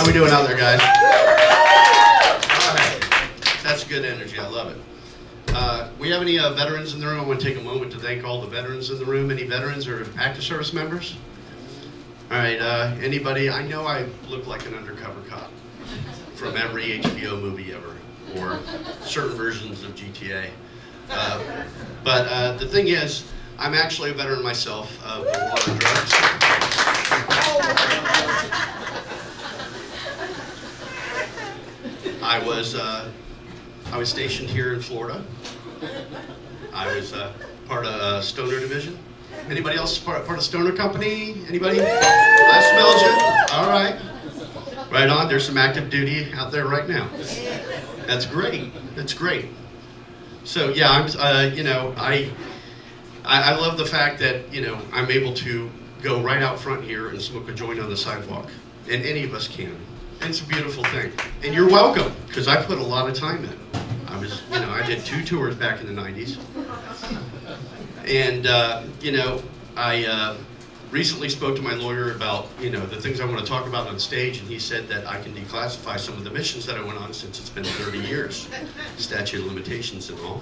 we doing out there, guys? All right. That's good energy. I love it. We have any veterans in the room? I want to take a moment to thank all the veterans in the room. Any veterans or active service members? All right. Anybody? I know I look like an undercover cop from every HBO movie ever, or certain versions of GTA. But the thing is, I'm actually a veteran myself of a lot of drugs. I was stationed here in Florida. I was part of Stoner Division. Anybody else part of Stoner Company? Anybody? I smelled you. All right. Right on. There's some active duty out there right now. That's great. That's great. So yeah, I love the fact that I'm able to go right out front here and smoke a joint on the sidewalk, and any of us can. And it's a beautiful thing. And you're welcome, because I put a lot of time in. I did 2 tours back in the 90s. And, I recently spoke to my lawyer about, the things I want to talk about on stage, and he said that I can declassify some of the missions that I went on since it's been 30 years, statute of limitations and all.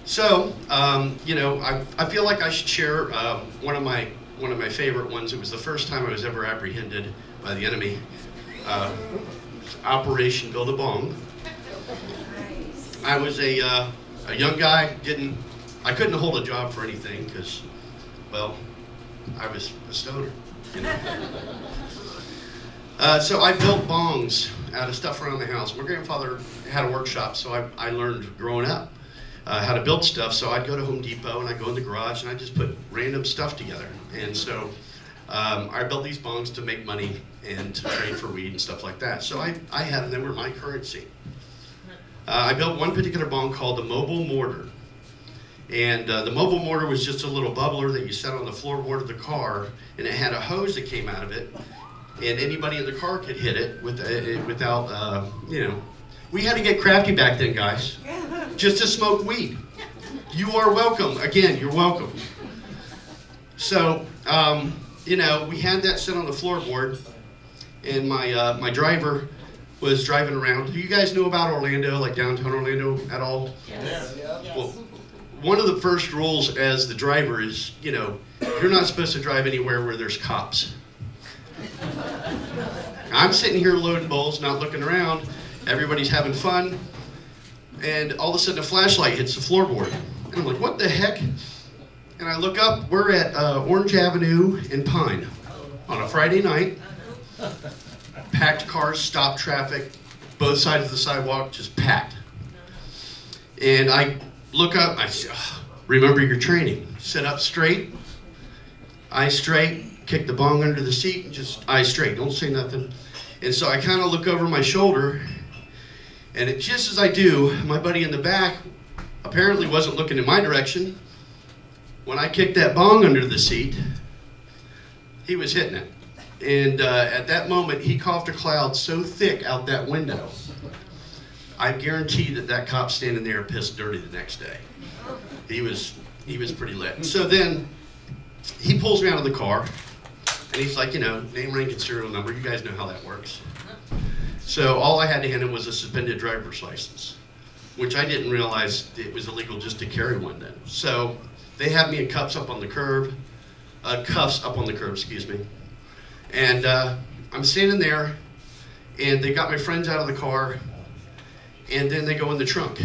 So, I feel like I should share one of my favorite ones. It was the first time I was ever apprehended by the enemy. Operation Build-A-Bong. I was a young guy. I couldn't hold a job for anything because, well, I was a stoner. So I built bongs out of stuff around the house. My grandfather had a workshop, so I learned growing up how to build stuff. So I'd go to Home Depot and I'd go in the garage and I'd just put random stuff together. And so I built these bongs to make money and to trade for weed and stuff like that. So I had them. They were my currency. I built one particular bong called the Mobile Mortar. And the mobile mortar was just a little bubbler that you set on the floorboard of the car, and it had a hose that came out of it, and anybody in the car could hit it without, we had to get crafty back then, guys, just to smoke weed. You are welcome. Again, you're welcome. So, we had that set on the floorboard, and my driver was driving around. Do you guys know about Orlando, like downtown Orlando at all? Yes. Yeah. Well, one of the first rules as the driver is, you're not supposed to drive anywhere where there's cops. I'm sitting here loading bowls, not looking around. Everybody's having fun. And all of a sudden a flashlight hits the floorboard. And I'm like, what the heck? And I look up, we're at Orange Avenue in Pine on a Friday night. Packed cars, stopped traffic, both sides of the sidewalk just packed. And I look up, I say, remember your training. Sit up straight, eyes straight, kick the bong under the seat, and just eyes straight, don't say nothing. And so I kind of look over my shoulder, and just as I do, my buddy in the back apparently wasn't looking in my direction. When I kicked that bong under the seat, he was hitting it. And at that moment, he coughed a cloud so thick out that window, I guarantee that cop standing there pissed dirty the next day. He was pretty lit. So then he pulls me out of the car, and he's like, name, rank, and serial number. You guys know how that works. So all I had to hand him was a suspended driver's license, which I didn't realize it was illegal just to carry one then. So they have me in cuffs up on the curb, excuse me. And I'm standing there, and they got my friends out of the car, and then they go in the trunk,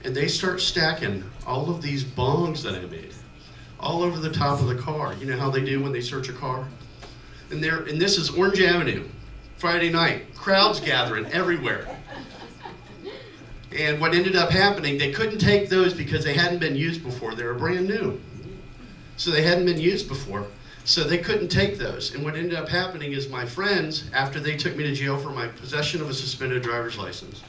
and they start stacking all of these bongs that I made all over the top of the car. You know how they do when they search a car? And this is Orange Avenue, Friday night, crowds gathering everywhere. And what ended up happening, they couldn't take those because they hadn't been used before. They were brand new. So they hadn't been used before. So they couldn't take those. And what ended up happening is my friends, after they took me to jail for my possession of a suspended driver's license,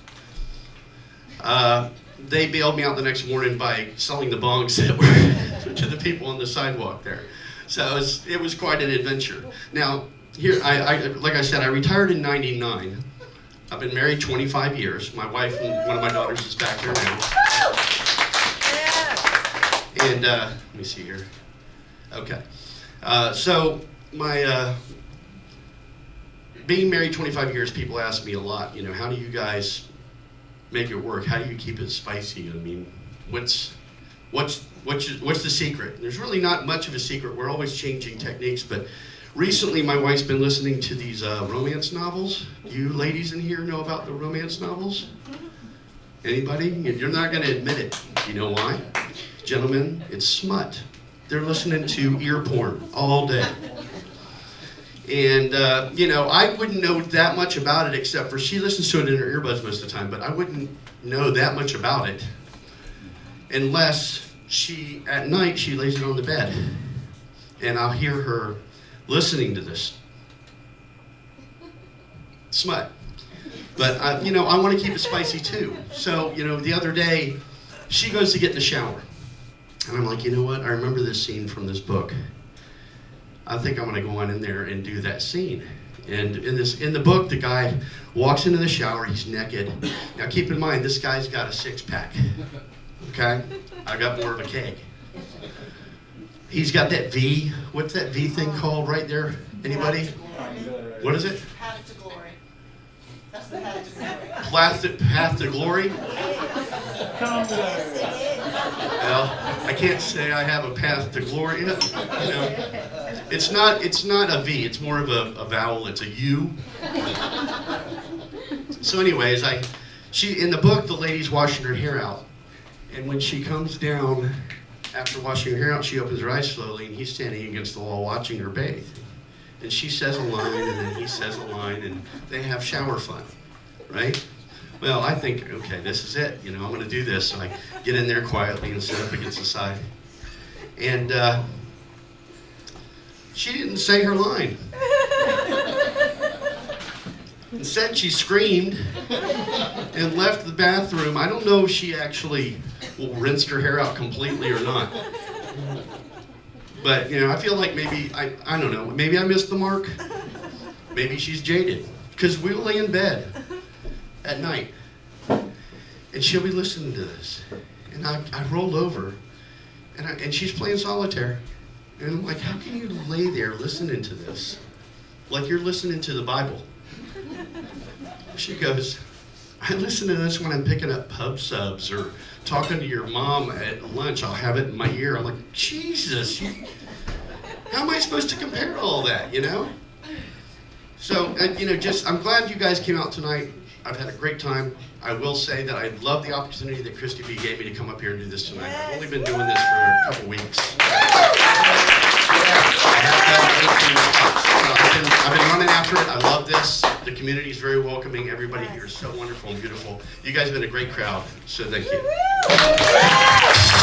they bailed me out the next morning by selling the bongs that were to the people on the sidewalk there. So it was quite an adventure. Now, here, like I said, I retired in '99. I've been married 25 years. My wife and one of my daughters is back here now. And let me see here. Okay. So my being married 25 years, people ask me a lot, how do you guys make it work? How do you keep it spicy? I mean, what's the secret? There's really not much of a secret. We're always changing techniques, but recently my wife's been listening to these romance novels. You ladies in here know about the romance novels? Anybody? You're not going to admit it. You know why? Gentlemen, it's smut. They're listening to ear porn all day. And, I wouldn't know that much about it except for she listens to it in her earbuds most of the time, but I wouldn't know that much about it unless at night, she lays it on the bed. And I'll hear her listening to this smut. But, I want to keep it spicy too. So, the other day, she goes to get in the shower. And I'm like, you know what? I remember this scene from this book. I think I'm going to go on in there and do that scene. And in the book, the guy walks into the shower. He's naked. Now, keep in mind, this guy's got a six-pack. Okay? I got more of a keg. He's got that V. What's that V thing called right there? Anybody? What is it? Path to glory. That's the path to glory. Path to glory? Well, I can't say I have a path to glory. It's not a V. It's more of a vowel. It's a U. So, anyways, in the book, the lady's washing her hair out, and when she comes down after washing her hair out, she opens her eyes slowly, and he's standing against the wall watching her bathe. And she says a line, and then he says a line, and they have shower fun, right? Well, I think, okay, this is it. I'm going to do this. So I get in there quietly and sit up against the side. And she didn't say her line. Instead, she screamed and left the bathroom. I don't know if she actually rinsed her hair out completely or not. But, I feel like maybe, I don't know, maybe I missed the mark. Maybe she's jaded. Because we'll lay in bed at night, and she'll be listening to this. And I roll over, and she's playing solitaire. And I'm like, how can you lay there listening to this? Like you're listening to the Bible. She goes, I listen to this when I'm picking up pub subs or talking to your mom at lunch. I'll have it in my ear. I'm like, Jesus, how am I supposed to compare to all that, So, I'm glad you guys came out tonight. I've had a great time. I will say that I love the opportunity that Christy B gave me to come up here and do this tonight. I've only been doing this for a couple weeks. I've been running after it. I love this. The community is very welcoming. Everybody here is so wonderful and beautiful. You guys have been a great crowd, so thank you.